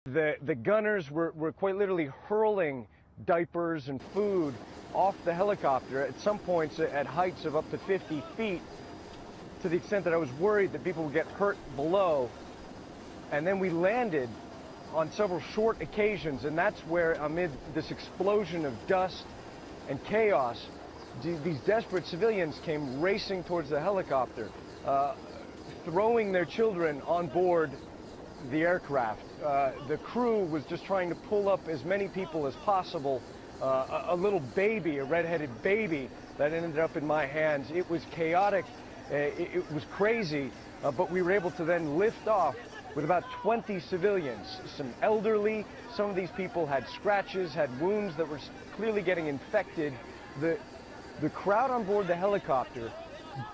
The gunners were quite literally hurling diapers and food off the helicopter at some points at heights of up to 50 feet, to the extent that I was worried that people would get hurt below. And then we landed on several short occasions, and that's where, amid this explosion of dust and chaos, these desperate civilians came racing towards the helicopter, throwing their children on board the aircraft. The crew was just trying to pull up as many people as possible. A little baby, a red-headed baby, that ended up in my hands. It was chaotic. It was crazy, but we were able to then lift off with about 20 civilians, some elderly. Some of these people had scratches, had wounds that were clearly getting infected. The crowd on board the helicopter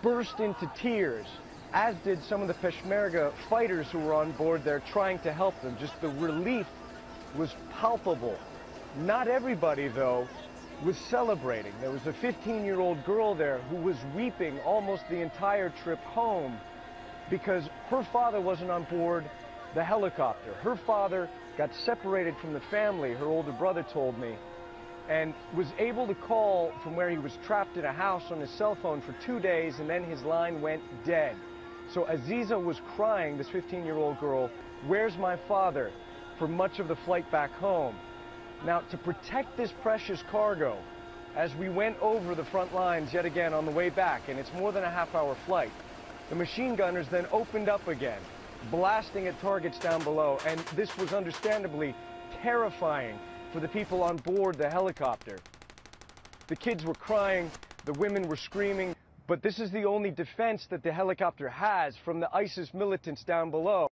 burst into tears, as did some of the Peshmerga fighters who were on board there trying to help them. Just the relief was palpable. Not everybody, though, was celebrating. There was a 15-year-old girl there who was weeping almost the entire trip home because her father wasn't on board the helicopter. Her father got separated from the family, her older brother told me, and was able to call from where he was trapped in a house on his cell phone for 2 days, and then his line went dead. So Aziza was crying, this 15-year-old girl, "Where's my father?" for much of the flight back home. Now, to protect this precious cargo, as we went over the front lines yet again on the way back, and it's more than a half-hour flight, the machine gunners then opened up again, blasting at targets down below, and this was understandably terrifying for the people on board the helicopter. The kids were crying, the women were screaming, but this is the only defense that the helicopter has from the ISIS militants down below.